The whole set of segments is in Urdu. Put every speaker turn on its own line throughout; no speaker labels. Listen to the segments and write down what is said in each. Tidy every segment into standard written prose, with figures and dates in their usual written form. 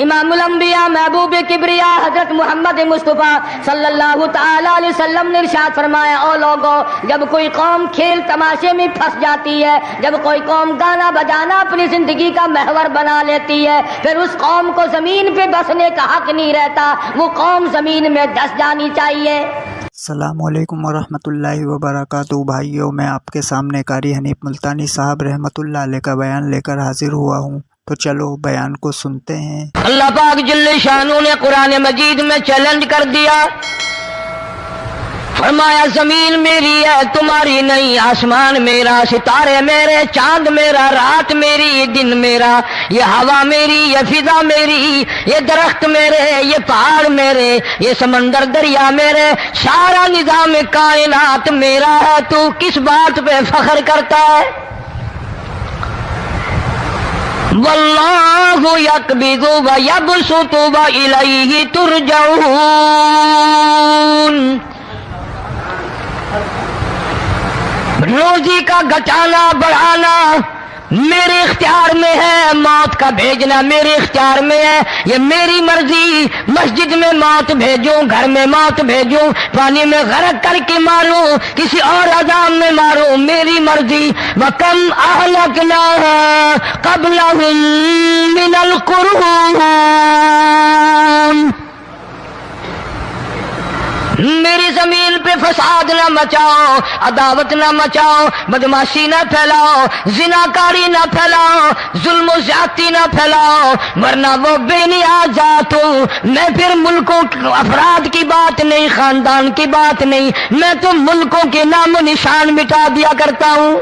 امام الانبیاء محبوب کبریا حضرت محمد مصطفیٰ صلی اللہ تعالی علیہ وسلم نے ارشاد فرمایا، او لوگو، جب کوئی قوم کھیل تماشے میں پھنس جاتی ہے، جب کوئی قوم گانا بجانا اپنی زندگی کا محور بنا لیتی ہے، پھر اس قوم کو زمین پہ بسنے کا حق نہیں رہتا، وہ قوم زمین میں دس جانی چاہیے۔
السلام علیکم ورحمۃ اللہ وبرکاتہ۔ بھائیوں، میں آپ کے سامنے قاری حنیف ملتانی صاحب رحمۃ اللہ علیہ کا بیان لے کر حاضر ہوا ہوں، تو چلو بیان کو سنتے ہیں۔
اللہ پاک جل شانہ نے قرآن مجید میں چیلنج کر دیا، فرمایا زمین میری ہے تمہاری نہیں، آسمان میرا، ستارے میرے، چاند میرا، رات میری، دن میرا، یہ ہوا میری، یہ فضا میری، یہ درخت میرے، یہ پہاڑ میرے، یہ سمندر دریا میرے، سارا نظام کائنات میرا ہے، تو کس بات پہ فخر کرتا ہے؟ واللہ یقبض ویبسط والیہ ترجعون۔ روزی کا گھٹانا بڑھانا میرے اختیار میں ہے، موت کا بھیجنا میرے اختیار میں ہے، یہ میری مرضی۔ مسجد میں موت بھیجوں، گھر میں موت بھیجوں، پانی میں غرق کر کے ماروں، کسی اور عذاب میں ماروں، میری مرضی۔ وَكَمْ أَهْلَكْنَا قَبْلَهُمْ مِنَ الْقُرُونِ، میری زمین پہ فساد نہ مچاؤ، عداوت نہ مچاؤ، بدماشی نہ پھیلاؤ، زناکاری نہ پھیلاؤ، ظلم و زیادتی نہ پھیلاؤ، ورنہ وہ بے نیاز ذات ہوں۔ میں پھر ملکوں افراد کی بات نہیں، خاندان کی بات نہیں، میں تو ملکوں کے نام و نشان مٹا دیا کرتا ہوں۔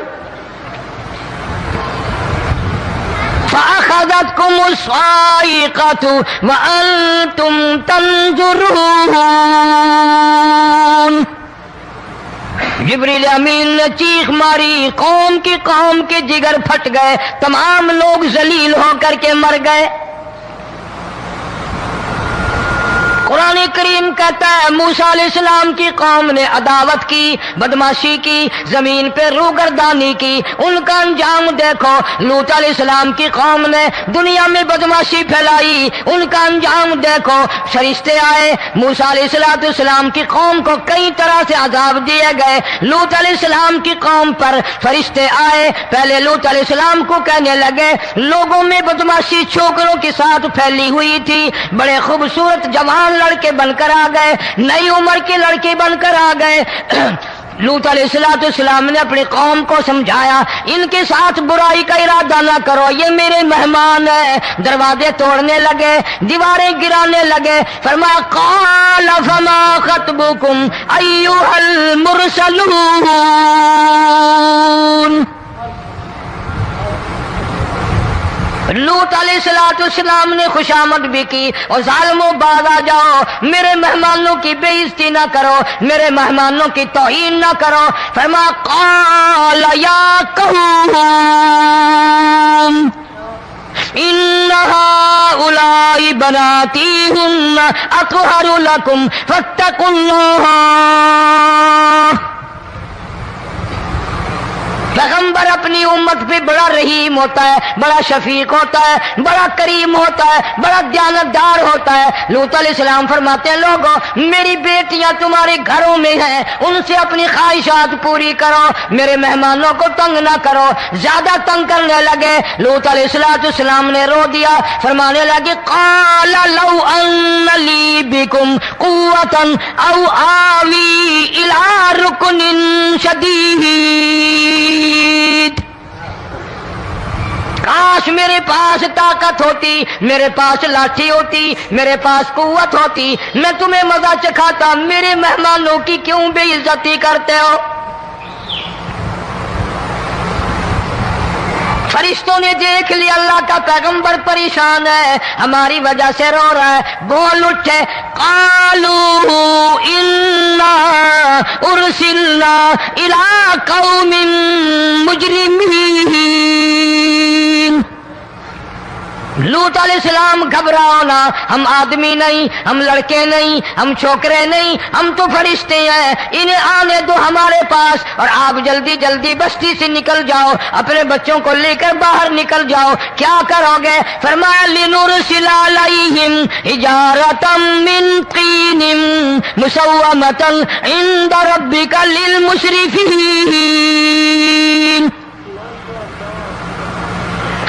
فَأَخَذَتْكُمُ الصَّاعِقَةُ وَأَنْتُمْ تَنْظُرُونَ۔ جبریل امین نے چیخ ماری، قوم کے جگر پھٹ گئے، تمام لوگ ذلیل ہو کر کے مر گئے۔ قرآن کریم کہتا ہے موسیٰ علیہ السلام کی قوم نے عداوت کی، بدماشی کی، زمین پہ روگردانی کی، ان کا انجام دیکھو۔ لوط علیہ السلام کی قوم نے دنیا میں بدماشی پھیلائی، ان کا انجام دیکھو۔ فرشتے آئے، موسیٰ علیہ السلام کی قوم کو کئی طرح سے عذاب دیے گئے۔ لوط علیہ السلام کی قوم پر فرشتے آئے، پہلے لوط علیہ السلام کو کہنے لگے، لوگوں میں بدماشی چھوکروں کے ساتھ پھیلی ہوئی تھی، بڑے خوبصورت جوان لڑکے بن کر آ گئے، نئی عمر کے لڑکے بن کر آ گئے۔ لوط علیہ السلام نے اپنی قوم کو سمجھایا، ان کے ساتھ برائی کا ارادہ نہ کرو، یہ میرے مہمان ہیں۔ دروازے توڑنے لگے، دیواریں گرانے لگے، فرمایا قال فما خطبکم ایھا المرسلون۔ لوط علیہ السلام نے خوشامد بھی کی، اور ظالموں باز آ جاؤ، میرے مہمانوں کی بے عزتی نہ کرو، میرے مہمانوں کی توہین نہ کرو۔ فرمایا قال یا قوم ان هؤلاء بناتی ہن اطہر لکم فاتقوا اللہ۔ پیغمبر اپنی امت پہ بڑا رحیم ہوتا ہے، بڑا شفیق ہوتا ہے، بڑا کریم ہوتا ہے، بڑا دیانتدار ہوتا ہے۔ لوط علیہ السلام فرماتے ہیں لوگوں، میری بیٹیاں تمہارے گھروں میں ہیں، ان سے اپنی خواہشات پوری کرو، میرے مہمانوں کو تنگ نہ کرو۔ زیادہ تنگ کرنے لگے، لوط علیہ السلام نے رو دیا، فرمانے لگے قال لو ان لی بکم قوۃ او آوی الی رکن شدید۔ کاش میرے پاس طاقت ہوتی، میرے پاس لاٹھی ہوتی، میرے پاس قوت ہوتی، میں تمہیں مزہ چکھاتا، میرے مہمانوں کی کیوں بے عزتی کرتے ہو؟ فرشتوں نے دیکھ لیا اللہ کا پیغمبر پریشان ہے، ہماری وجہ سے رو رہا ہے، بول اٹھے قالوا انا ارسلنا الی قوم مجرمین۔ لوط علیہ السلام گھبراؤ نہ، ہم آدمی نہیں، ہم لڑکے نہیں، ہم چھوکرے نہیں، ہم تو فرشتے ہیں، انہیں آنے دو ہمارے پاس، اور آپ جلدی جلدی بستی سے نکل جاؤ، اپنے بچوں کو لے کر باہر نکل جاؤ۔ کیا کرو گے؟ فرمایا لنرسل علیہم علیہم حجارۃ من طین مسومۃ عند ربک للمسرفین۔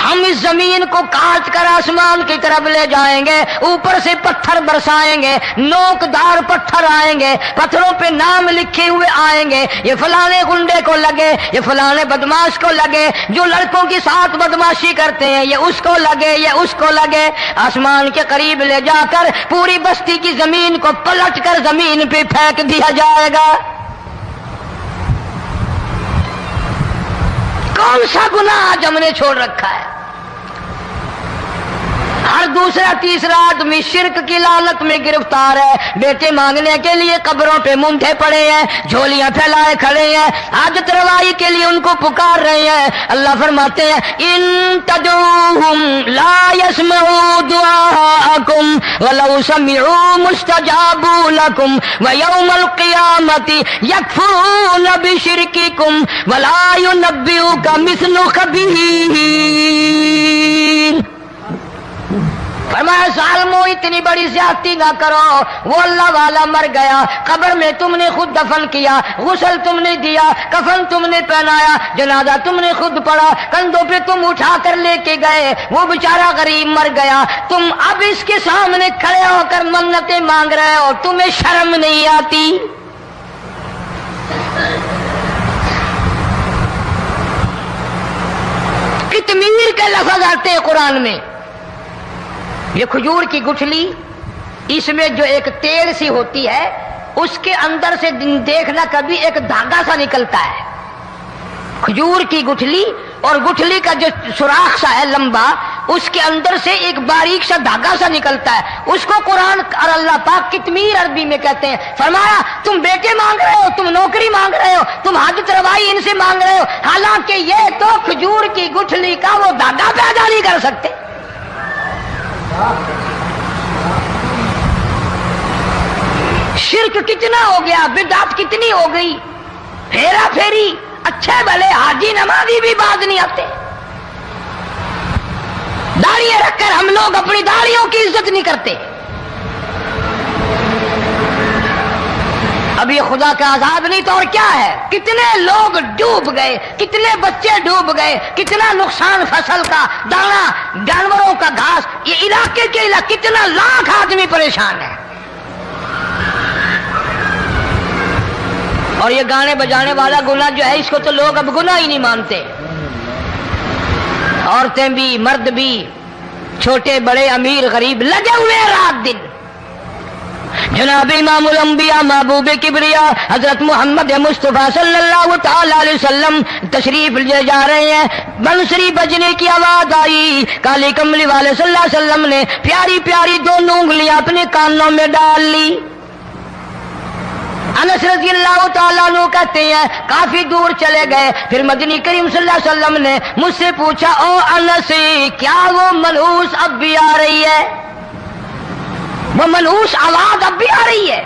ہم اس زمین کو کاٹ کر آسمان کی طرف لے جائیں گے، اوپر سے پتھر برسائیں گے، نوکدار پتھر آئیں گے، پتھروں پہ نام لکھے ہوئے آئیں گے، یہ فلانے گنڈے کو لگے، یہ فلانے بدماش کو لگے، جو لڑکوں کے ساتھ بدماشی کرتے ہیں یہ اس کو لگے، یہ اس کو لگے۔ آسمان کے قریب لے جا کر پوری بستی کی زمین کو پلٹ کر زمین پہ پھینک دیا جائے گا۔ کون سا گناہ آج ہم نے چھوڑ رکھا ہے؟ ہر دوسرا تیسرا آدمی شرک کی لعنت میں گرفتار ہے، بیٹے مانگنے کے لیے قبروں پہ منڈے پڑے ہیں، جھولیاں پھیلائے کھڑے ہیں، حاجت روائی کے لیے ان کو پکار رہے ہیں۔ اللہ فرماتے ہیں ان تدعوہم لا يسمعوا دعاءکم ولو سمعوا مستجابوا لکم ویوم القیامۃ یکفرون بشرککم ولا ینبئک مثل خبیر۔ فرمایا ظالمو اتنی بڑی زیادتی نہ کرو، وہ اللہ والا مر گیا، قبر میں تم نے خود دفن کیا، غسل تم نے دیا، کفن تم نے پہنایا، جنازہ تم نے خود پڑھا، کندھوں پہ تم اٹھا کر لے کے گئے، وہ بیچارہ غریب مر گیا، تم اب اس کے سامنے کھڑے ہو کر منتیں مانگ رہے ہو، تمہیں شرم نہیں آتی؟ کتمیر کے لفظ آتے ہیں قرآن میں۔ یہ کھجور کی گٹھلی، اس میں جو ایک تیل سی ہوتی ہے، اس کے اندر سے دیکھنا کبھی ایک دھاگا سا نکلتا ہے۔ کھجور کی گٹھلی اور گٹھلی کا جو سوراخ سا ہے لمبا، اس کے اندر سے ایک باریک سا دھاگا سا نکلتا ہے، اس کو قرآن اور اللہ پاک کتمیر عربی میں کہتے ہیں۔ فرمایا تم بیٹے مانگ رہے ہو، تم نوکری مانگ رہے ہو، تم حاجت روائی ان سے مانگ رہے ہو، حالانکہ یہ تو کھجور کی گٹھلی کا وہ دھاگا پیدا نہیں کر سکتے۔ شرک کتنا ہو گیا، بدعت کتنی ہو گئی، پھیرا پھیری، اچھے بھلے حاجی نمازی بھی باز نہیں آتے۔ داڑھی رکھ کر ہم لوگ اپنی داڑھیوں کی عزت نہیں کرتے۔ اب یہ خدا کا عذاب نہیں تو اور کیا ہے؟ کتنے لوگ ڈوب گئے، کتنے بچے ڈوب گئے، کتنا نقصان فصل کا، دانا، جانوروں کا گھاس، یہ علاقے کے علاقے کتنا لاکھ آدمی پریشان ہے۔ اور یہ گانے بجانے والا گناہ جو ہے، اس کو تو لوگ اب گناہ ہی نہیں مانتے، عورتیں بھی مرد بھی، چھوٹے بڑے امیر غریب لگے ہوئے رات دن۔ جناب امام الانبیاء محبوب کبریا حضرت محمد مصطفیٰ صلی اللہ تعالی علیہ وسلم تشریف لے جا رہے ہیں، بنسری بجنے کی آواز آئی، کالی کملی والے صلی اللہ علیہ وسلم نے پیاری پیاری دونوں انگلیاں اپنے کانوں میں ڈال لی۔ انس رضی اللہ تعالیٰ عنہ کہتے ہیں کافی دور چلے گئے، پھر مدنی کریم صلی اللہ علیہ وسلم نے مجھ سے پوچھا او انس کیا وہ منحوس اب بھی آ رہی ہے؟ وہ منحوس آواز اب بھی آ رہی ہے؟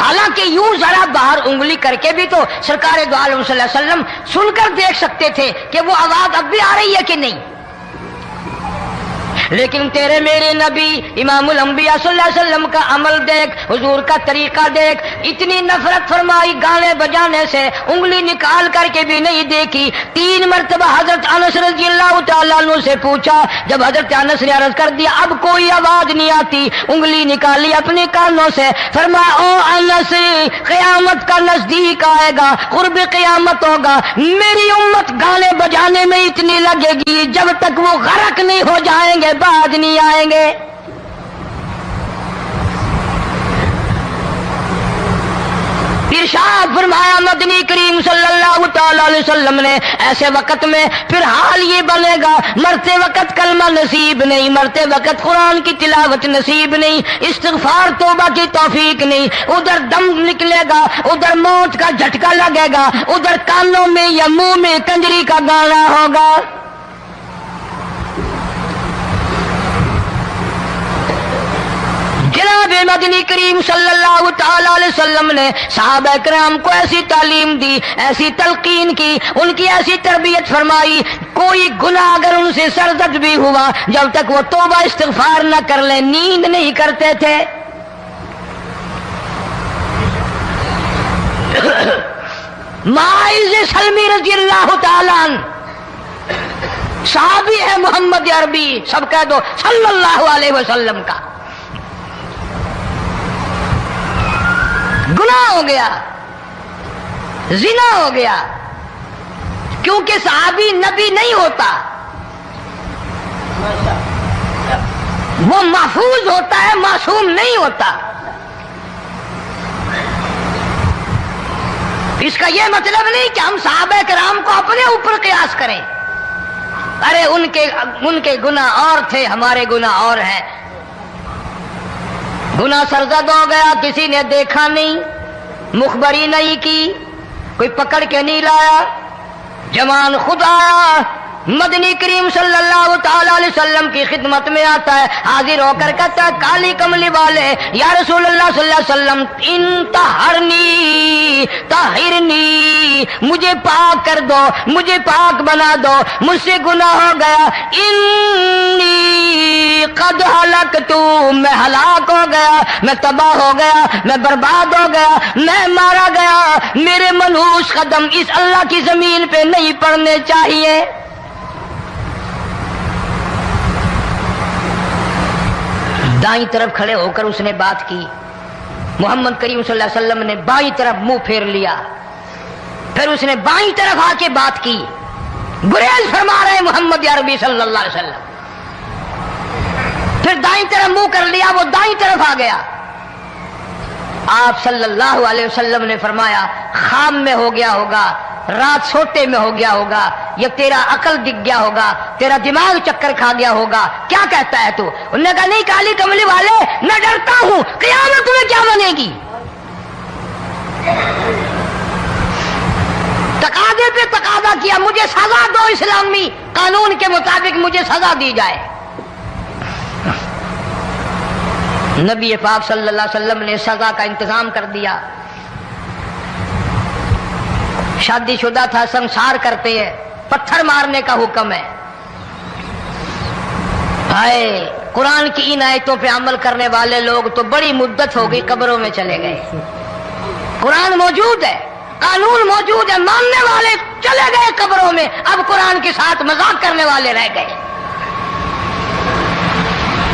حالانکہ یوں ذرا باہر انگلی کر کے بھی تو سرکار دو عالم صلی اللہ علیہ وسلم سن کر دیکھ سکتے تھے کہ وہ آواز اب بھی آ رہی ہے کہ نہیں۔ لیکن تیرے میرے نبی امام الانبیاء صلی اللہ علیہ وسلم کا عمل دیکھ، حضور کا طریقہ دیکھ، اتنی نفرت فرمائی گانے بجانے سے، انگلی نکال کر کے بھی نہیں دیکھی۔ 3 مرتبہ حضرت انس رضی اللہ تعالیٰ عنہ سے پوچھا، جب حضرت انس نے عرض کر دیا اب کوئی آواز نہیں آتی، انگلی نکالی اپنے کانوں سے، فرمایا او انس قیامت کا نزدیک آئے گا، قرب قیامت ہوگا، میری امت گانے بجانے میں اتنی لگے گی جب تک وہ غرق نہیں ہو جائیں گے بعد نہیں آئیں گے۔ ارشاد فرمایا مدنی کریم صلی اللہ تعالی علیہ وسلم نے ایسے وقت میں پھر حال یہ بنے گا، مرتے وقت کلمہ نصیب نہیں، مرتے وقت قرآن کی تلاوت نصیب نہیں، استغفار توبہ کی توفیق نہیں، ادھر دم نکلے گا، ادھر موت کا جھٹکا لگے گا، ادھر کانوں میں یا منہ میں کنجری کا گانا ہوگا۔ جناب مدنی کریم صلی اللہ تعالی علیہ وسلم نے صحابہ کرام کو ایسی تعلیم دی، ایسی تلقین کی، ان کی ایسی تربیت فرمائی، کوئی گناہ اگر ان سے سرزد بھی ہوا جب تک وہ توبہ استغفار نہ کر لیں نیند نہیں کرتے تھے۔ معاذ سلمی رضی اللہ تعالیٰ عنہ صحابی ہے محمد عربی، سب کہہ دو صلی اللہ علیہ وسلم کا۔ گناہ ہو گیا، زنا ہو گیا، کیونکہ صحابی نبی نہیں ہوتا، وہ محفوظ ہوتا ہے، معصوم نہیں ہوتا۔ اس کا یہ مطلب نہیں کہ ہم صحابہ کرام کو اپنے اوپر قیاس کریں، ارے ان کے گناہ اور تھے، ہمارے گناہ اور ہیں۔ گناہ سرزد ہو گیا، کسی نے دیکھا نہیں، مخبری نہیں کی، کوئی پکڑ کے نہیں لایا، جوان خود آیا، مدنی کریم صلی اللہ تعالی علیہ وسلم کی خدمت میں آتا ہے، حاضر ہو کر کہتا ہے کالی کملی والے یا رسول اللہ صلی اللہ علیہ وسلم انطہرنی طہرنی، مجھے پاک کر دو، مجھے پاک بنا دو، مجھ سے گناہ ہو گیا، انی قد ہلکت، میں ہلاک ہو گیا، میں تباہ ہو گیا، میں برباد ہو گیا، میں مارا گیا، میرے منحوس قدم اس اللہ کی زمین پہ نہیں پڑنے چاہیے۔ دائیں طرف کھڑے ہو کر اس نے بات کی، محمد کریم صلی اللہ علیہ وسلم نے بائیں طرف منہ پھیر لیا، پھر اس نے بائیں طرف آ کے بات کی، گریز فرما رہے محمد عربی صلی اللہ علیہ وسلم، پھر دائیں طرف منہ کر لیا، وہ دائیں طرف آ گیا۔ آپ صلی اللہ علیہ وسلم نے فرمایا خام میں ہو گیا ہوگا، رات سوتے میں ہو گیا ہوگا، یا تیرا عقل دکھ گیا ہوگا، تیرا دماغ چکر کھا گیا ہوگا، کیا کہتا ہے تو؟ انہوں نے کہا نہیں کالی کملی والے، میں ڈرتا ہوں قیامت میں کیا بنے گی، تقاضے پہ تقاضا کیا، مجھے سزا دو، اسلامی قانون کے مطابق مجھے سزا دی جائے۔ نبی پاک صلی اللہ علیہ وسلم نے سزا کا انتظام کر دیا۔ شادی شدہ تھا، سنسار کرتے ہیں، پتھر مارنے کا حکم ہے۔ ہائے قرآن کی ان آیتوں پہ عمل کرنے والے لوگ تو بڑی مدت ہو گئی قبروں میں چلے گئے۔ قرآن موجود ہے، قانون موجود ہے، ماننے والے چلے گئے قبروں میں، اب قرآن کے ساتھ مذاق کرنے والے رہ گئے۔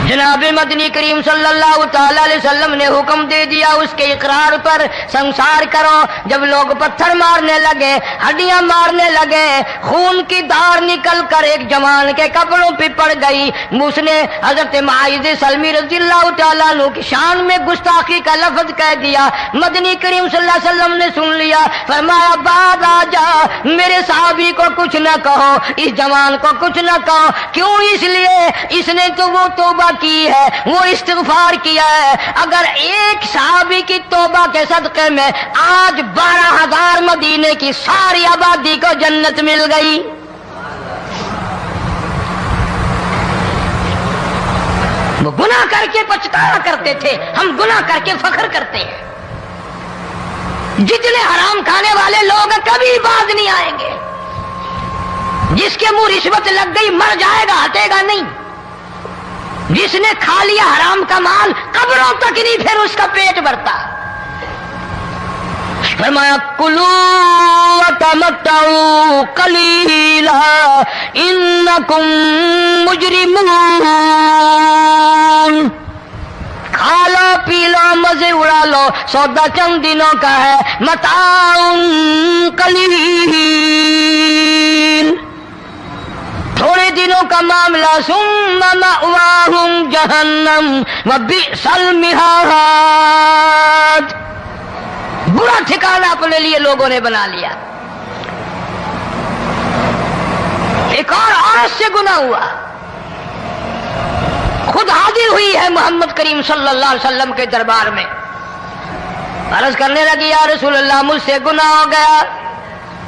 جناب مدنی کریم صلی اللہ تعالی علیہ وسلم نے حکم دے دیا اس کے اقرار پر سنسار کرو۔ جب لوگ پتھر مارنے لگے، ہڈیاں مارنے لگے، خون کی دھار نکل کر ایک جوان کے کپڑوں پہ پڑ گئی، اس نے حضرت معاذ سلمی رضی اللہ تعالیٰ عنہ کی شان میں گستاخی کا لفظ کہہ دیا۔ مدنی کریم صلی اللہ علیہ وسلم نے سن لیا، فرمایا بعد آ جا، میرے صحابی کو کچھ نہ کہو، اس جوان کو کچھ نہ کہو۔ کیوں؟ اس لیے اس نے تو وہ توبہ کی ہے، وہ استغفار کیا ہے۔ اگر ایک صحابی کی توبہ کے صدقے میں آج 12,000 مدینے کی ساری آبادی کو جنت مل گئی۔ وہ گناہ کر کے پچھتایا کرتے تھے، ہم گناہ کر کے فخر کرتے ہیں۔ جتنے حرام کھانے والے لوگ کبھی باز نہیں آئیں گے۔ جس کے منہ رشوت لگ گئی مر جائے گا، ہٹے گا نہیں۔ جس نے کھا لیا حرام کا مال قبروں تک نہیں پھر اس کا پیٹ بھرتا۔ فرمایا کلو وتمتعوا قلیلا انکم مجرمون، کھا لو پی لو مزے اڑا لو، سودا چند دنوں کا ہے، متاع قلیل، تھوڑے دنوں کا معاملہ، ثم مأواہم جہنم وبئس المہاد، برا ٹھکانہ اپنے لیے لوگوں نے بنا لیا۔ ایک اور عورت سے گناہ ہوا، خود حاضر ہوئی ہے محمد کریم صلی اللہ علیہ وسلم کے دربار میں، عرض کرنے لگی یا رسول اللہ مجھ سے گناہ ہو گیا،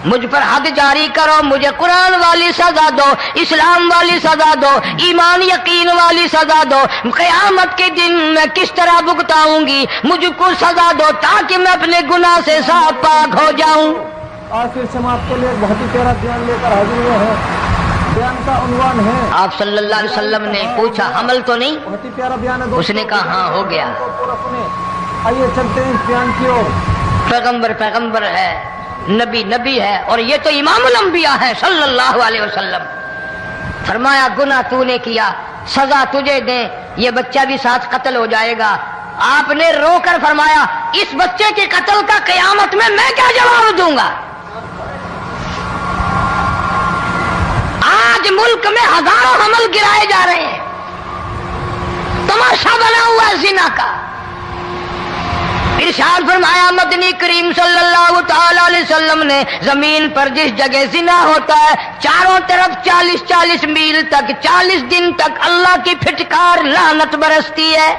مجھ پر حد جاری کرو، مجھے قرآن والی سزا دو، اسلام والی سزا دو، ایمان یقین والی سزا دو، قیامت کے دن میں کس طرح بھگتاؤں گی، مجھ کو سزا دو تاکہ میں اپنے گناہ سے صاف پاک ہو جاؤں۔
آخر سماعت کے لیے بہت ہی پیارا بیان لے کر حاضر ہوئے ہیں۔ بیان کا عنوان ہے،
آپ صلی اللہ علیہ وسلم نے پوچھا حمل تو نہیں؟
بہت ہی پیارا بیان ہے،
اس نے کہا ہاں ہو گیا۔
پورا سنیں۔ آئیے چلتے ہیں اس بیان کی اور۔
پیغمبر ہے، نبی ہے، اور یہ تو امام الانبیاء ہے صلی اللہ علیہ وسلم۔ فرمایا گناہ تو نے کیا، سزا تجھے دیں، یہ بچہ بھی ساتھ قتل ہو جائے گا۔ آپ نے رو کر فرمایا اس بچے کے قتل کا قیامت میں کیا جواب دوں گا؟ آج ملک میں ہزاروں حمل گرائے جا رہے ہیں، تماشا بنا ہوا ہے زنا کا۔ ارشاد فرمایا مدنی کریم صلی اللہ تعالی علیہ وسلم نے زمین پر جس جگہ زنا ہوتا ہے چاروں طرف 40 میل تک 40 دن تک اللہ کی پھٹکار لعنت برستی ہے۔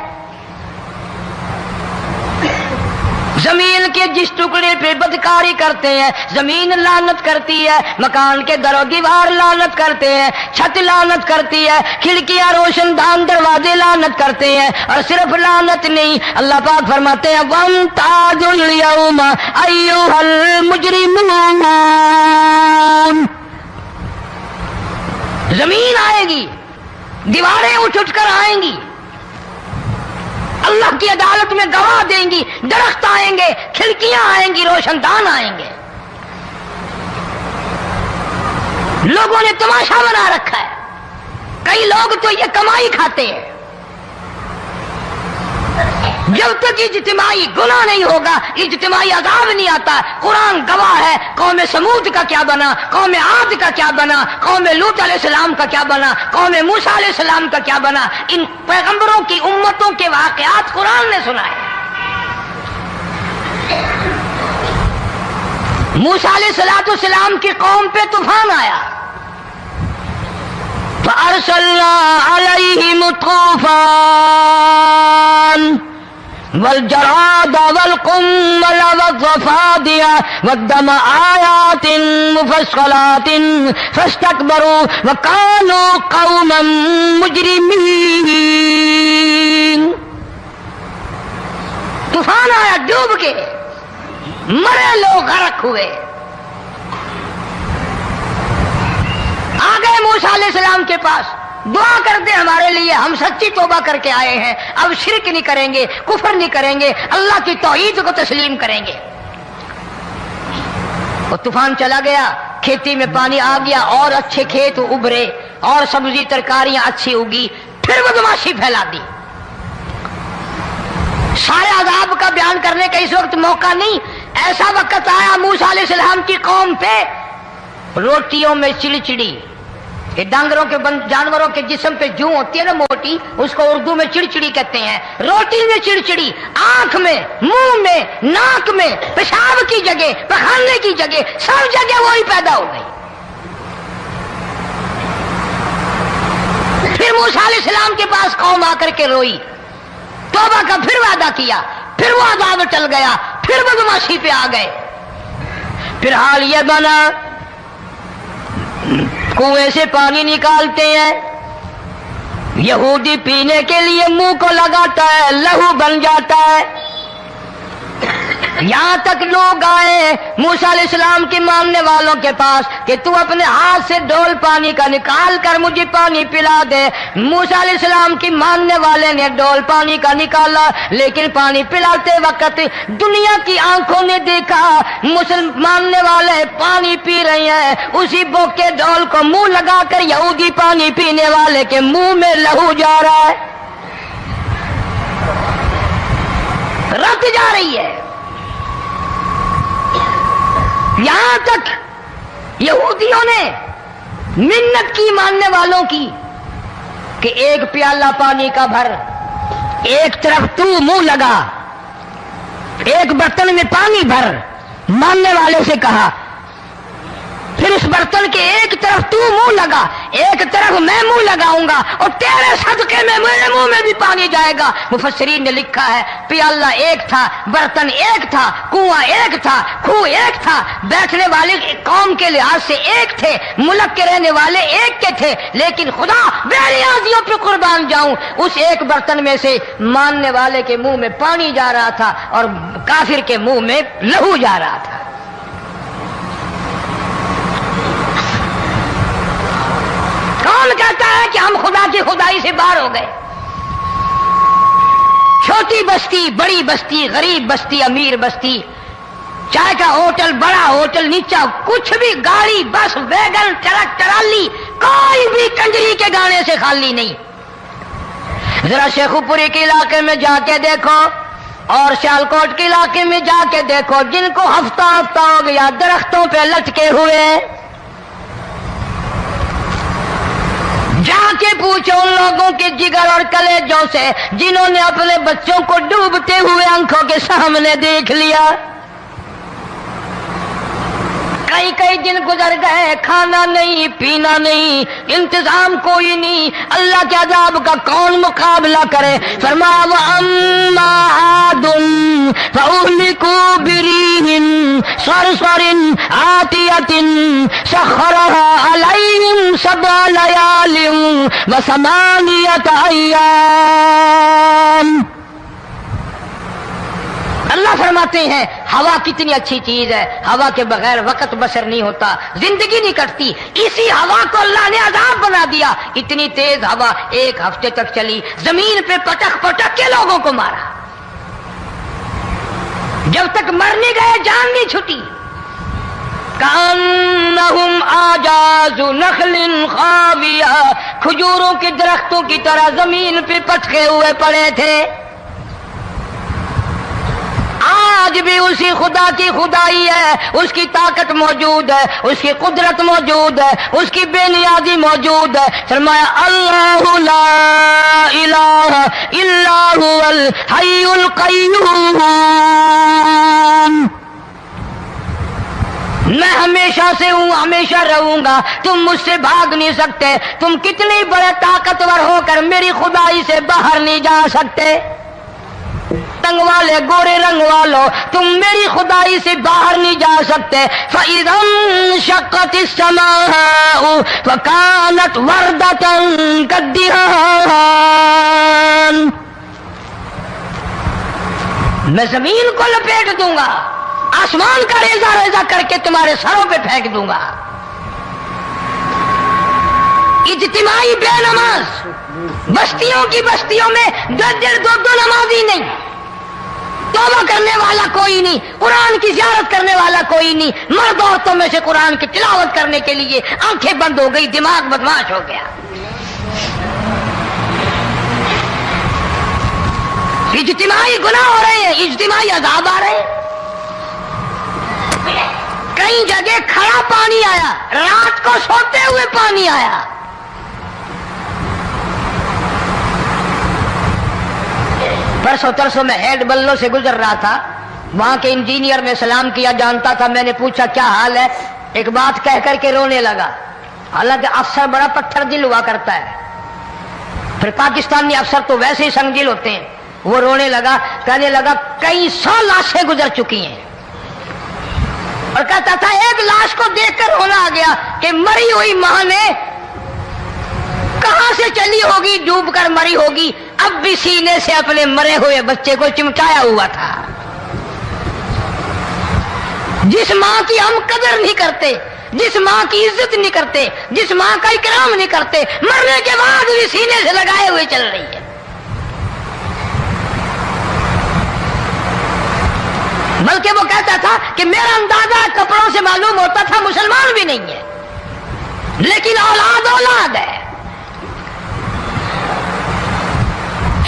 زمین کے جس ٹکڑے پہ بدکاری کرتے ہیں زمین لعنت کرتی ہے، مکان کے در و دیوار لعنت کرتے ہیں، چھت لعنت کرتی ہے، کھڑکیاں روشن دان دروازے لعنت کرتے ہیں، اور صرف لعنت نہیں، اللہ پاک فرماتے ہیں وَامْتَازُوا الْيَوْمَ أَيُّهَا الْمُجْرِمُونَ۔ زمین آئے گی، دیواریں اٹھ کر آئیں گی، اللہ کی عدالت میں گواہ دیں گی، درخت آئیں گے، کھڑکیاں آئیں گی، روشن دان آئیں گے۔ لوگوں نے تماشا بنا رکھا ہے، کئی لوگ تو یہ کمائی کھاتے ہیں۔ جب تک اجتماعی گناہ نہیں ہوگا اجتماعی عذاب نہیں آتا۔ قرآن گواہ ہے، قوم سمود کا کیا بنا، قوم عاد کا کیا بنا، قوم لوط علیہ السلام کا کیا بنا، قوم موسیٰ علیہ السلام کا کیا بنا۔ ان پیغمبروں کی امتوں کے واقعات قرآن نے سنائے۔ موسیٰ علیہ السلام کی قوم پہ طوفان آیا، فَأَرْسَلْنَا عَلَيْهِمُ الطُّوفَانَ والجراد والقمل والضفادع والدم آيات مفصلات فاستكبروا وكانوا قوما مجرمين۔ طوفان آیا، ڈوب کے مرے لوگ، غرق ہوئے۔ آ گئے موسیٰ علیہ السلام کے پاس، دعا کر دے ہمارے لیے، ہم سچی توبہ کر کے آئے ہیں، اب شرک نہیں کریں گے، کفر نہیں کریں گے، اللہ کی توحید کو تسلیم کریں گے۔ وہ طوفان چلا گیا، کھیتی میں پانی آ گیا، اور اچھے کھیت ابھرے، اور سبزی ترکاریاں اچھی اگی، پھر بدماشی پھیلا دی۔ سارے عذاب کا بیان کرنے کا اس وقت موقع نہیں، ایسا وقت آیا موسیٰ علیہ السلام کی قوم پہ روٹیوں میں چڑچڑی، یہ ڈانگروں کے جانوروں کے جسم پہ جوں ہوتی ہے نا موٹی، اس کو اردو میں چڑچڑی کہتے ہیں۔ روٹی میں چڑچڑی، آنکھ میں، منہ میں، ناک میں، پیشاب کی جگہ، پخانے کی جگہ، سب جگہ وہی پیدا ہو گئی۔ پھر موسیٰ علیہ السلام کے پاس قوم آ کر کے روئی، توبہ کا پھر وعدہ کیا، پھر وہ عذاب ٹل گیا، پھر بدماشی پہ آ گئے۔ پھر حال یہ بنا کنویں سے پانی نکالتے ہیں، یہودی پینے کے لیے منہ کو لگاتا ہے، لہو بن جاتا ہے۔ یہاں تک لوگ آئے موسیٰ علیہ السلام کے ماننے والوں کے پاس کہ تو اپنے ہاتھ سے ڈول پانی کا نکال کر مجھے پانی پلا دے۔ موسیٰ علیہ السلام کی ماننے والے نے ڈول پانی کا نکالا، لیکن پانی پلاتے وقت دنیا کی آنکھوں نے دیکھا ماننے والے پانی پی رہے ہیں، اسی بوک کے ڈول کو منہ لگا کر یہودی پانی پینے والے کے منہ میں لہو جا رہا ہے، رت جا رہی ہے۔ یہاں تک یہودیوں نے منت کی ماننے والوں کی کہ ایک پیالہ پانی کا بھر، ایک طرف تو منہ لگا، ایک برتن میں پانی بھر۔ ماننے والے سے کہا پھر اس برتن کے ایک طرف تو منہ لگا، ایک طرف میں منہ لگاؤں گا، اور تیرے صدقے میں میرے منہ میں بھی پانی جائے گا۔ مفسرین نے لکھا ہے پیالہ ایک تھا، برتن ایک تھا، کنواں ایک تھا، کھو ایک تھا، بیٹھنے والے قوم کے لحاظ سے ایک تھے، ملک کے رہنے والے ایک کے تھے، لیکن خدا بے نیازیوں پہ قربان جاؤں، اس ایک برتن میں سے ماننے والے کے منہ میں پانی جا رہا تھا اور کافر کے منہ میں لہو جا رہا تھا۔ کون کہتا ہے کہ ہم خدا کی خدائی سے باہر ہو گئے؟ چھوٹی بستی، بڑی بستی، غریب بستی، امیر بستی، چائے کا ہوٹل، بڑا ہوٹل، نیچا کچھ بھی، گاڑی، بس، ویگن، ٹرک، ٹرالی، کوئی بھی کنجری کے گانے سے خالی نہیں۔ ذرا شیخو پوری کے علاقے میں جا کے دیکھو اور سیالکوٹ کے علاقے میں جا کے دیکھو، جن کو ہفتہ ہفتہ ہو گیا درختوں پہ لٹکے ہوئے، جا کے پوچھو ان لوگوں کے جگر اور کلیجوں سے جنہوں نے اپنے بچوں کو ڈوبتے ہوئے آنکھوں کے سامنے دیکھ لیا۔ کئی کئی دن گزر گئے، کھانا نہیں، پینا نہیں، انتظام کوئی نہیں، اللہ کے عذاب کا کون مقابلہ کرے؟ فرمایا وَأَمَّا عَادٌ فَأُهْلِكُوا بِرِيحٍ صَرْصَرٍ عَاتِيَةٍ سَخَّرَهَا عَلَيْهِمْ 7 لَيَالٍ و8 أَيَّامٍ۔ اللہ فرماتے ہیں ہوا کتنی اچھی چیز ہے، ہوا کے بغیر وقت بسر نہیں ہوتا، زندگی نہیں کٹتی، اسی ہوا کو اللہ نے عذاب بنا دیا۔ اتنی تیز ہوا 1 ہفتے تک چلی، زمین پہ پٹک پٹک کے لوگوں کو مارا، جب تک مر نہیں گئے جان نہیں چھٹی۔ کأنہم اعجاز نخل خاویہ، کھجوروں کے درختوں کی طرح زمین پہ پٹکے ہوئے پڑے تھے۔ آج بھی اسی خدا کی خدائی ہے، اس کی طاقت موجود ہے، اس کی قدرت موجود ہے، اس کی بے نیازی موجود ہے۔ فرمایا اللہ لا الہ الا هو الحی القیوم، میں ہمیشہ سے ہوں، ہمیشہ رہوں گا، تم مجھ سے بھاگ نہیں سکتے، تم کتنے بڑے طاقتور ہو کر میری خدائی سے باہر نہیں جا سکتے، رنگ والے، گورے رنگ والو، تم میری خدائی سے باہر نہیں جا سکتے۔ فَإِذَا انشَقَّتِ السَّمَاءُ فَكَانَتْ وَرْدَةً كَالدِّهَانِ، میں زمین کو لپیٹ دوں گا، آسمان کا ریزہ ریزہ کر کے تمہارے سروں پہ پھینک دوں گا۔ اجتماعی بے نماز، بستیوں کی بستیوں میں 2 نمازی نہیں، توبہ کرنے والا کوئی نہیں، قرآن کی زیارت کرنے والا کوئی نہیں، مرد عورتوں میں سے قرآن کی تلاوت کرنے کے لیے آنکھیں بند ہو گئی، دماغ بدماش ہو گیا۔ اجتماعی گناہ ہو رہے ہیں، اجتماعی عذاب آ رہے ہیں۔ کئی جگہ کھڑا پانی آیا، رات کو سوتے ہوئے پانی آیا۔ پرسوں ترسوں میں ہیڈ بلوں سے گزر رہا تھا، وہاں کے انجینئر نے سلام کیا، جانتا تھا، میں نے پوچھا کیا حال ہے، ایک بات کہہ کر کے رونے لگا، حالانکہ افسر بڑا پتھر دل ہوا کرتا ہے، پھر پاکستانی افسر تو ویسے ہی سنگ دل ہوتے ہیں۔ وہ رونے لگا، کہنے لگا کئی 100 لاشیں گزر چکی ہیں، اور کہتا تھا ایک لاش کو دیکھ کر رونا آ گیا کہ مری ہوئی ماں نے کہاں سے چلی ہوگی، ڈوب کر مری ہوگی، اب بھی سینے سے اپنے مرے ہوئے بچے کو چمٹایا ہوا تھا۔ جس ماں کی ہم قدر نہیں کرتے، جس ماں کی عزت نہیں کرتے، جس ماں کا اکرام نہیں کرتے، مرنے کے بعد بھی سینے سے لگائے ہوئے چل رہی ہے۔ بلکہ وہ کہتا تھا کہ میرا اندازہ کپڑوں سے معلوم ہوتا تھا مسلمان بھی نہیں ہے، لیکن اولاد اولاد ہے۔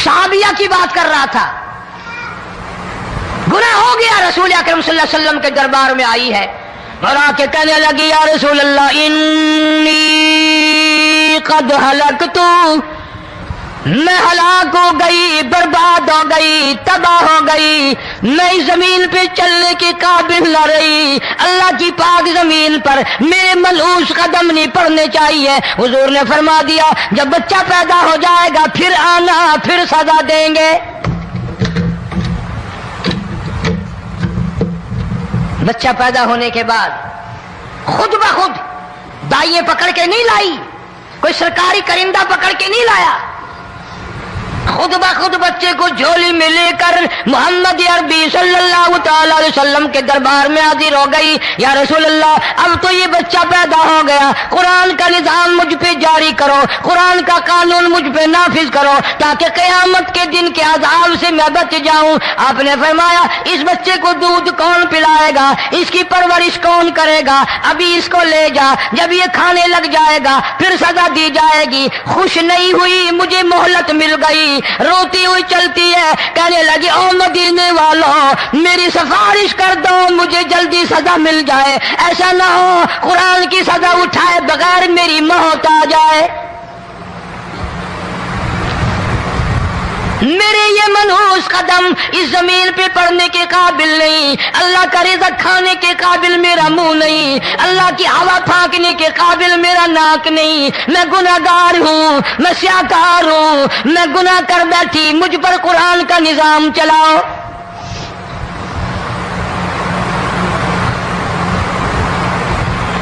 صحابیہ کی بات کر رہا تھا، گناہ ہو گیا، رسول اکرم صلی اللہ علیہ وسلم کے دربار میں آئی ہے اور آ کے کہنے لگی یا رسول اللہ انی قد ہلکت میں ہلاک ہو گئی، برباد ہو گئی، تباہ ہو گئی، میں اس زمین پہ چلنے کے قابل نہ رہی، اللہ کی پاک زمین پر میرے ملعوس قدم نہیں پڑنے چاہیے۔ حضور نے فرما دیا جب بچہ پیدا ہو جائے گا پھر آنا، پھر سزا دیں گے۔ بچہ پیدا ہونے کے بعد خود بخود دائیں پکڑ کے نہیں لائی، کوئی سرکاری کرندہ پکڑ کے نہیں لایا، خود بخود بچے کو جھولی میں لے کر محمد عربی صلی اللہ تعالی علیہ وسلم کے دربار میں حاضر ہو گئی۔ یا رسول اللہ اب تو یہ بچہ پیدا ہو گیا، قرآن کا نظام مجھ پہ جاری کرو، قرآن کا قانون مجھ پہ نافذ کرو تاکہ قیامت کے دن کے عذاب سے میں بچ جاؤں۔ آپ نے فرمایا اس بچے کو دودھ کون پلائے گا، اس کی پرورش کون کرے گا، ابھی اس کو لے جا، جب یہ کھانے لگ جائے گا پھر سزا دی جائے گی۔ خوش نہیں ہوئی، مجھے مہلت مل گئی، روتی ہوئی چلتی ہے، کہنے لگی او مدینے والوں میری سفارش کر دو، مجھے جلدی سزا مل جائے، ایسا نہ ہو قرآن کی سزا اٹھائے بغیر میری موت آ جائے۔ میرے یہ منحوس قدم اس زمین پہ پڑنے کے قابل نہیں، اللہ کا رزق کھانے کے قابل میرا منہ نہیں، اللہ کی ہوا پھانکنے کے قابل میرا ناک نہیں، میں گناہگار ہوں، میں سیاکار ہوں، میں گناہ کر بیٹھی، مجھ پر قرآن کا نظام چلاؤ۔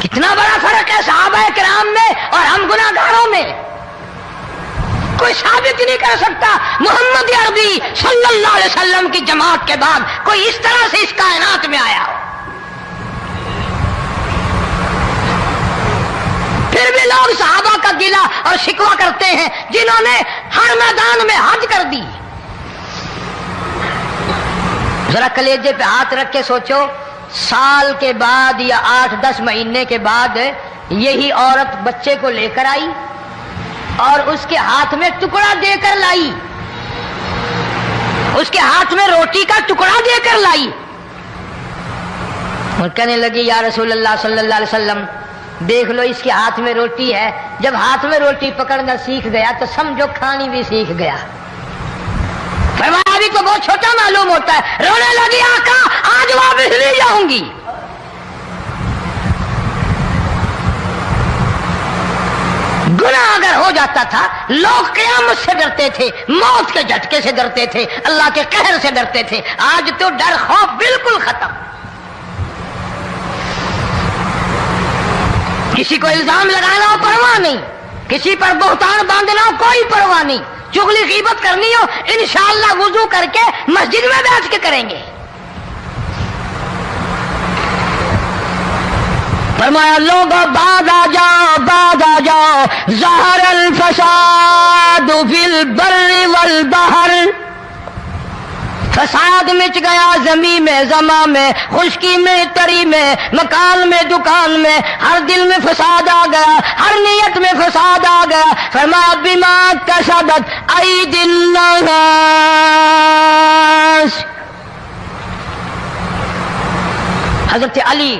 کتنا بڑا فرق ہے صحابہ کرام میں اور ہم گناہگاروں میں، کوئی ثابت نہیں کر سکتا محمد عربی صلی اللہ علیہ وسلم کی جماعت کے بعد کوئی اس طرح سے اس کائنات میں آیا ہو۔ پھر بھی لوگ صحابہ کا گلہ اور شکوہ کرتے ہیں جنہوں نے ہر میدان میں حج کر دی۔ ذرا کلیجے پہ ہاتھ رکھ کے سوچو، سال کے بعد یا 8-10 مہینے کے بعد یہی عورت بچے کو لے کر آئی اور اس کے ہاتھ میں ٹکڑا دے کر لائی، اس کے ہاتھ میں روٹی کا ٹکڑا دے کر لائی اور کہنے لگی یا رسول اللہ صلی اللہ علیہ وسلم دیکھ لو اس کے ہاتھ میں روٹی ہے، جب ہاتھ میں روٹی پکڑنا سیکھ گیا تو سمجھو کھانی بھی سیکھ گیا۔ فرمایا ابھی تو بہت چھوٹا معلوم ہوتا ہے، رونے لگی آقا آج واپس لے جاؤں گی۔ گناہ اگر ہو جاتا تھا لوگ قیامت سے ڈرتے تھے، موت کے جھٹکے سے ڈرتے تھے، اللہ کے قہر سے ڈرتے تھے، آج تو ڈر خوف بالکل ختم۔ کسی کو الزام لگانا ہو پرواہ نہیں، کسی پر بہتان باندھنا ہو کوئی پرواہ نہیں، چغلی غیبت کرنی ہو انشاءاللہ وضو کر کے مسجد میں بیٹھ کے کریں گے۔ فرمایا لوگوں بعد آ جاؤ، بعد آ جاؤ، ظہر الفساد فی البر والبحر، فساد مچ گیا زمین میں، زماں میں، خشکی میں، تری میں، مکان میں، دکان میں، ہر دل میں فساد آ گیا، ہر نیت میں فساد آ گیا۔ فرمایا بما کسبت ایدی الناس، حضرت علی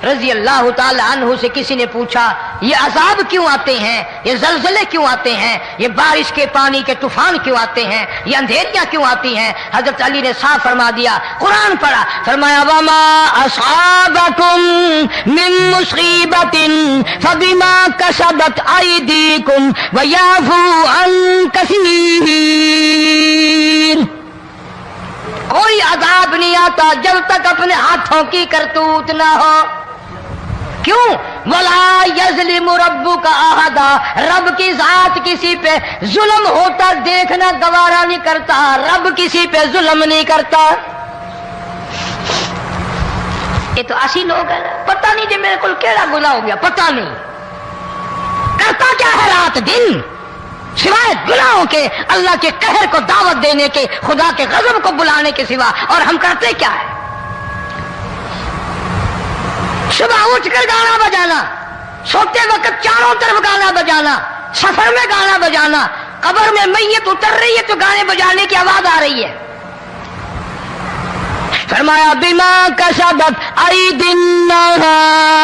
رضی اللہ تعالی عنہ سے کسی نے پوچھا یہ عذاب کیوں آتے ہیں، یہ زلزلے کیوں آتے ہیں، یہ بارش کے پانی کے طوفان کیوں آتے ہیں، یہ اندھیریاں کیوں آتی ہیں؟ حضرت علی نے صاف فرما دیا، قرآن پڑھا، فرمایا وما اصابکم من مصیبت فبما کسبت ایدیکم ویعفو عن کثیر۔ کوئی عذاب نہیں آتا جب تک اپنے ہاتھوں کی کرتوت نہ ہو۔ کیوں؟ وَلَا يَظْلِمُ رَبُّكَ أَحَدًا، رب کی ذات کسی پہ ظلم ہوتا دیکھنا گوارا نہیں کرتا، رب کسی پہ ظلم نہیں کرتا۔ یہ تو ایسی لوگ ہیں پتہ نہیں جی میرے کو کیڑا گناہ ہو گیا، پتہ نہیں کرتا کیا ہے رات دن سوائے گناہوں کے، اللہ کے قہر کو دعوت دینے کے، خدا کے غضب کو بلانے کے سوا، اور ہم کرتے کیا ہے؟ صبح اٹھ کر گانا بجانا، سوتے وقت چاروں طرف گانا بجانا، سفر میں گانا بجانا، قبر میں میت اتر رہی ہے تو گانے بجانے کی آواز آ رہی ہے۔ فرمایا بما کسبت ایدی الناس،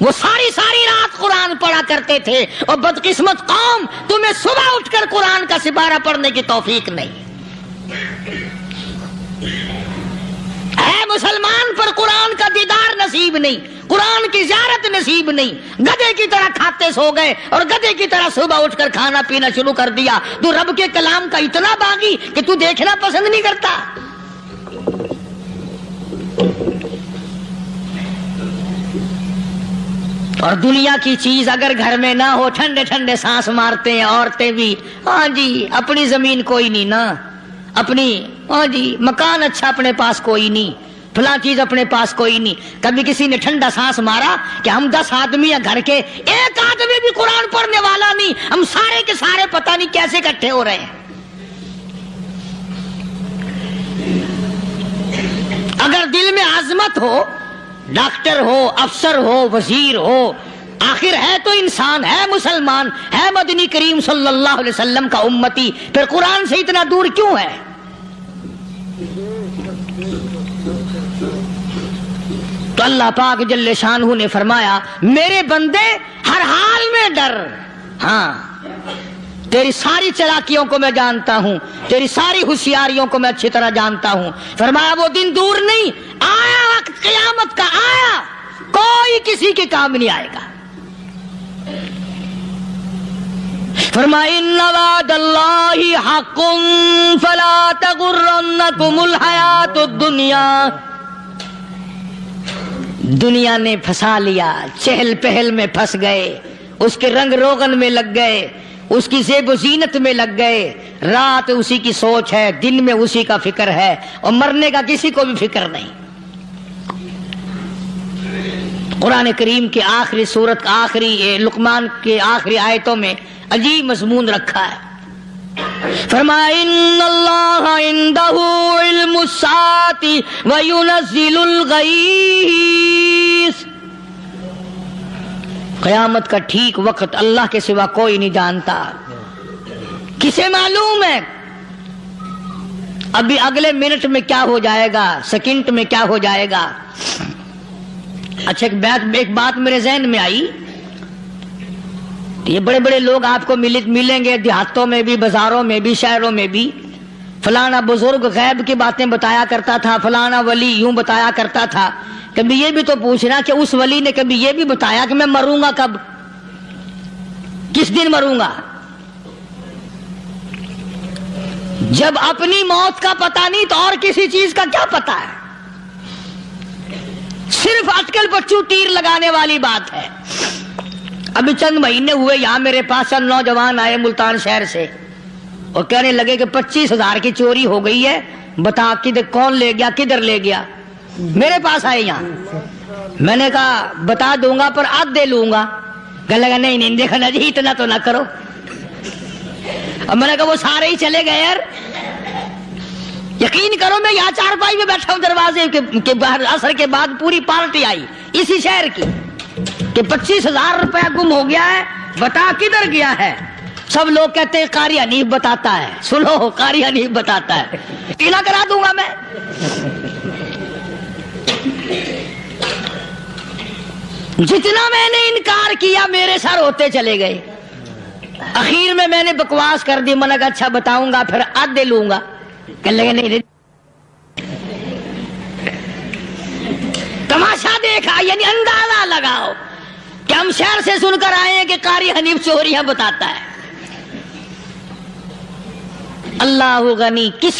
وہ ساری ساری رات قرآن پڑھا کرتے تھے، اور بدقسمت قوم، تمہیں صبح اٹھ کر قرآن کا سپارہ پڑھنے کی توفیق نہیں ہے۔ مسلمان پر قرآن کا دیدار نصیب نہیں، قرآن کی زیارت نصیب نہیں، گدھے کی طرح کھاتے سو گئے اور گدھے کی طرح صبح اٹھ کر کھانا پینا شروع کر دیا۔ تو رب کے کلام کا اتنا باغی کہ تو دیکھنا پسند نہیں کرتا۔ اور دنیا کی چیز اگر گھر میں نہ ہو، ٹھنڈے ٹھنڈے سانس مارتے ہیں عورتیں بھی، ہاں جی اپنی زمین کوئی نہیں نا، اپنی ہاں جی مکان اچھا اپنے پاس کوئی نہیں، فلاں چیز اپنے پاس کوئی نہیں۔ کبھی کسی نے ٹھنڈا سانس مارا کہ ہم 10 آدمی ہیں گھر کے، ایک آدمی بھی قرآن پڑھنے والا نہیں، ہم سارے کے سارے پتہ نہیں کیسے اکٹھے ہو رہے ہیں۔ اگر دل میں عظمت ہو، ڈاکٹر ہو، افسر ہو، وزیر ہو، آخر ہے تو انسان، ہے مسلمان، ہے مدنی کریم صلی اللہ علیہ وسلم کا امتی، پھر قرآن سے اتنا دور کیوں ہے؟ تو اللہ پاک جل شانہ نے فرمایا میرے بندے ہر حال میں ڈر، ہاں تیری ساری چلاکیوں کو میں جانتا ہوں، تیری ساری ہوشیاریوں کو میں اچھی طرح جانتا ہوں۔ فرمایا وہ دن دور نہیں، آیا وقت قیامت کا، آیا، کوئی کسی کے کام نہیں آئے گا۔ فرمایا ان وعد اللہ حق فلا تغرنکم الحیات الدنیا۔ دنیا نے پھنسا لیا، چہل پہل میں پھنس گئے، اس کے رنگ روغن میں لگ گئے، اس کی زیب و زینت میں لگ گئے، رات اسی کی سوچ ہے، دن میں اسی کا فکر ہے، اور مرنے کا کسی کو بھی فکر نہیں۔ قرآن کریم کے آخری سورت کا آخری لقمان کے آخری آیتوں میں عجیب مضمون رکھا ہے۔ فرمایا ان اللہ عندہ علم الساعۃ وینزل الغیث۔ قیامت کا ٹھیک وقت اللہ کے سوا کوئی نہیں جانتا۔ کسے معلوم ہے ابھی اگلے منٹ میں کیا ہو جائے گا، سیکنڈ میں کیا ہو جائے گا؟ اچھا ایک بات میرے ذہن میں آئی، یہ بڑے بڑے لوگ آپ کو ملیں گے دیہاتوں میں بھی، بازاروں میں بھی، شہروں میں بھی، فلانا بزرگ غیب کی باتیں بتایا کرتا تھا، فلانا ولی یوں بتایا کرتا تھا۔ کبھی یہ بھی تو پوچھنا کہ اس ولی نے کبھی یہ بھی بتایا کہ میں مروں گا کب، کس دن مروں گا؟ جب اپنی موت کا پتہ نہیں تو اور کسی چیز کا کیا پتہ ہے؟ صرف اٹکل بچوں تیر لگانے والی بات ہے۔ ابھی چند مہینے ہوئے یہاں میرے پاس چند نوجوان آئے ملتان شہر سے اور کہنے لگے کہ 25,000 کی چوری ہو گئی ہے، بتا کدھر کون لے گیا، کدھر لے گیا؟ میرے پاس آئے یہاں، میں نے کہا بتا دوں گا پر آدھ دے لوں گا۔ کہنے لگا نہیں دیکھا نا جی اتنا تو نہ کرو۔ اب میں نے کہا وہ سارے ہی چلے گئے یار، یقین کرو میں یہاں چارپائی میں بیٹھا ہوں دروازے کے باہر، عصر کے بعد پوری پارٹی آئی اسی شہر کی کہ 25,000 روپیہ گم ہو گیا ہے، بتا کدھر گیا ہے؟ سب لوگ کہتے ہیں قاری حنیف بتاتا ہے، سنو قاری حنیف بتاتا ہے، ٹیلا کرا دوں گا میں۔ جتنا میں نے انکار کیا میرے سر ہوتے چلے گئے، اخیر میں نے بکواس کر دی، میں نے کہا اچھا بتاؤں گا پھر آدھے لوں گا۔ کہنے لگے نہیں، تماشا دیکھا یعنی اندازہ لگاؤ کہ ہم شہر سے سن کر آئے ہیں کہ قاری حنیف چوریاں بتاتا ہے۔ اللہ غنی، کس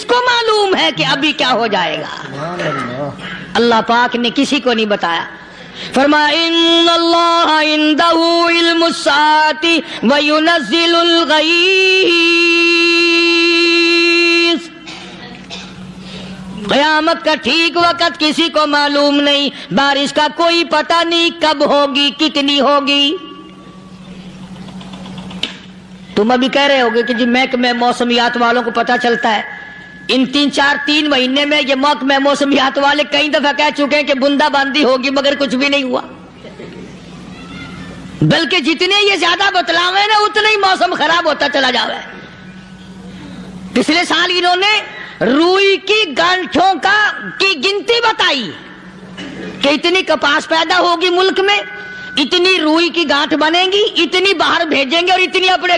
کو معلوم ہے کہ ابھی کیا ہو جائے گا؟ اللہ پاک نے کسی کو نہیں بتایا۔ فرمایا ان اللہ عندہ علم الساعۃ وینزل الغیث۔ قیامت کا ٹھیک وقت کسی کو معلوم نہیں، بارش کا کوئی پتہ نہیں کب ہوگی، کتنی ہوگی۔ تم ابھی کہہ رہے ہوگے کہ جی محکمہ موسمیات والوں کو پتہ چلتا ہے، ان 3 مہینے میں یہ محکمہ موسمیات والے کئی دفعہ کہہ چکے ہیں کہ بندہ باندی ہوگی، مگر کچھ بھی نہیں ہوا، بلکہ جتنے یہ زیادہ بتلاوے نا اتنا ہی موسم خراب ہوتا چلا جاوے۔ پچھلے سال انہوں نے روئی کی گانٹھوں کی گنتی بتائی، کہ اتنی کپاس پیدا ہوگی ملک میں، اتنی روئی کی گانٹھ بنیں گی، اتنی باہر بھیجیں گے اور اتنی اپنے